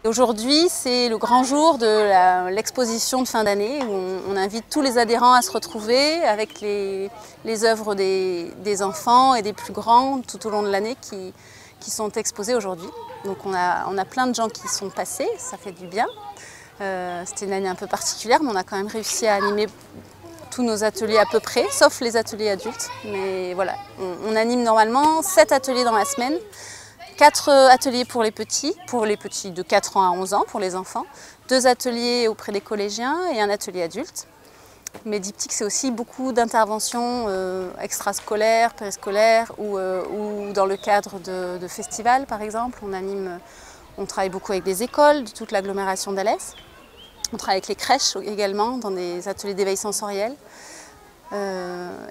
Aujourd'hui, c'est le grand jour de l'exposition de fin d'année où on invite tous les adhérents à se retrouver avec les œuvres des enfants et des plus grands tout au long de l'année qui sont exposées aujourd'hui. Donc on a plein de gens qui sont passés, ça fait du bien. C'était une année un peu particulière, mais on a quand même réussi à animer tous nos ateliers à peu près, sauf les ateliers adultes. Mais voilà, on anime normalement 7 ateliers dans la semaine. 4 ateliers pour les petits de 4 ans à 11 ans, pour les enfants, 2 ateliers auprès des collégiens et un atelier adulte. Mais diptyque, c'est aussi beaucoup d'interventions extrascolaires, périscolaires ou dans le cadre de festivals, par exemple. On travaille beaucoup avec des écoles de toute l'agglomération d'Alès. On travaille avec les crèches également, dans des ateliers d'éveil sensoriel.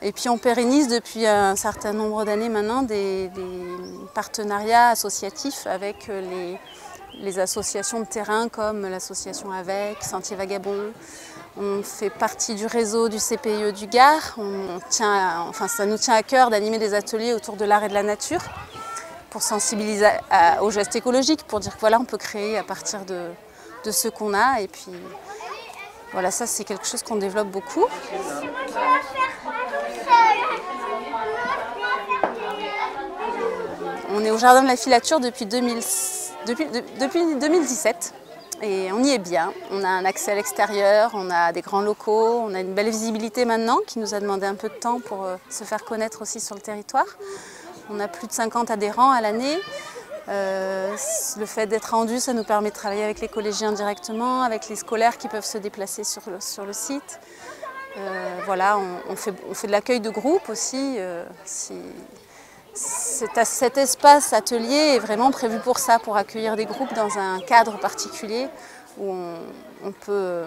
Et puis on pérennise depuis un certain nombre d'années maintenant des partenariats associatifs avec les associations de terrain comme l'association AVEC, Sentier Vagabond. On fait partie du réseau du CPIE du Gard. Ça nous tient à cœur d'animer des ateliers autour de l'art et de la nature pour sensibiliser aux gestes écologiques, pour dire que voilà, on peut créer à partir de ce qu'on a. Et puis voilà, ça c'est quelque chose qu'on développe beaucoup. On est au Jardin de la Filature depuis 2017 et on y est bien. On a un accès à l'extérieur, on a des grands locaux, on a une belle visibilité maintenant qui nous a demandé un peu de temps pour se faire connaître aussi sur le territoire. On a plus de 50 adhérents à l'année. Le fait d'être rendu, ça nous permet de travailler avec les collégiens directement, avec les scolaires qui peuvent se déplacer sur le site. Voilà, on fait de l'accueil de groupe aussi. Cet espace atelier est vraiment prévu pour ça, pour accueillir des groupes dans un cadre particulier où on peut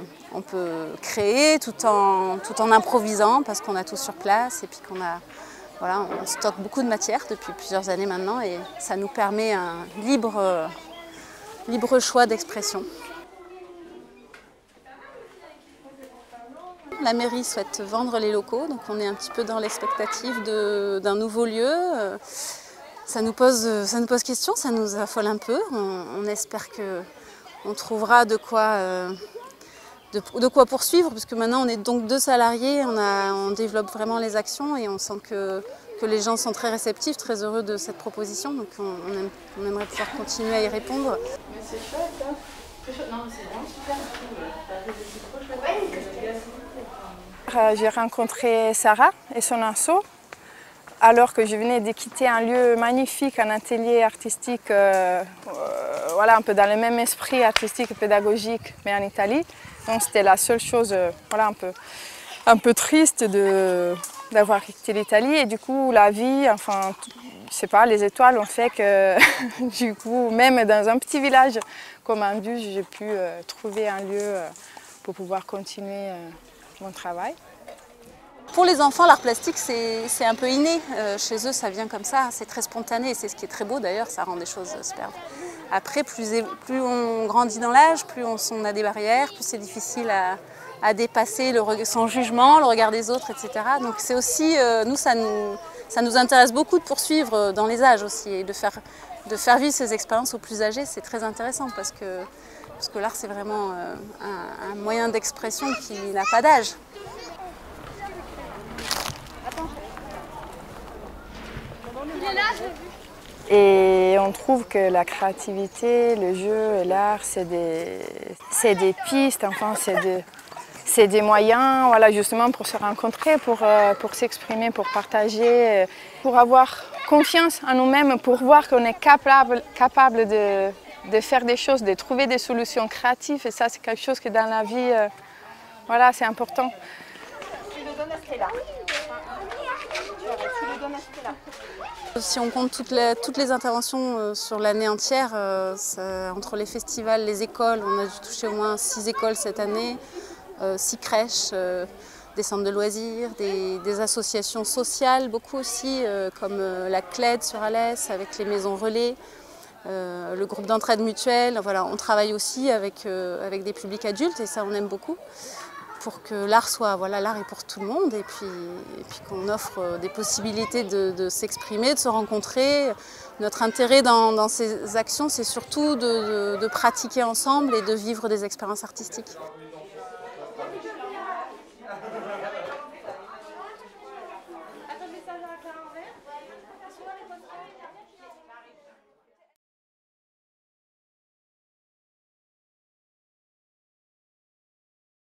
créer tout en improvisant parce qu'on a tout sur place et puis voilà, on stocke beaucoup de matière depuis plusieurs années maintenant et ça nous permet un libre choix d'expression. La mairie souhaite vendre les locaux, donc on est un petit peu dans l'expectative d'un nouveau lieu. Ça nous pose question, ça nous affole un peu. On espère qu'on trouvera de quoi poursuivre, parce que maintenant on est donc 2 salariés, on développe vraiment les actions et on sent que les gens sont très réceptifs, très heureux de cette proposition, donc on aimerait pouvoir continuer à y répondre. Mais c'est chouette, hein. C'est chouette. Non, mais c'est vraiment super. J'ai rencontré Sarah et son asso alors que je venais de quitter un lieu magnifique, un atelier artistique, voilà, un peu dans le même esprit artistique et pédagogique, mais en Italie. Donc c'était la seule chose, voilà, un peu triste d'avoir quitté l'Italie. Et du coup, la vie, enfin, je sais pas, les étoiles ont fait que, du coup, même dans un petit village comme Anduze, j'ai pu trouver un lieu pour pouvoir continuer mon travail. Pour les enfants, l'art plastique, c'est un peu inné. Chez eux, ça vient comme ça, c'est très spontané. C'est ce qui est très beau d'ailleurs, ça rend des choses superbes. Après, plus on grandit dans l'âge, plus on a des barrières, plus c'est difficile à dépasser son jugement, le regard des autres, etc. Donc c'est aussi, nous, ça nous intéresse beaucoup de poursuivre dans les âges aussi et de faire vivre ces expériences aux plus âgés. C'est très intéressant parce que l'art, c'est vraiment un moyen d'expression qui n'a pas d'âge. Et on trouve que la créativité, le jeu et l'art, c'est des pistes, enfin, c'est des moyens, voilà, justement pour se rencontrer, pour s'exprimer, pour partager, pour avoir confiance en nous-mêmes, pour voir qu'on est capable de faire des choses, de trouver des solutions créatives. Et ça, c'est quelque chose que dans la vie, voilà, c'est important. Si on compte toutes les interventions sur l'année entière, entre les festivals, les écoles, on a dû toucher au moins 6 écoles cette année, 6 crèches, des centres de loisirs, des associations sociales, beaucoup aussi, comme la CLED sur Alès, avec les maisons relais, le groupe d'entraide mutuelle. Voilà, on travaille aussi avec des publics adultes et ça on aime beaucoup, pour que l'art soit, voilà, l'art est pour tout le monde et puis qu'on offre des possibilités de s'exprimer, de se rencontrer. Notre intérêt dans ces actions, c'est surtout de pratiquer ensemble et de vivre des expériences artistiques.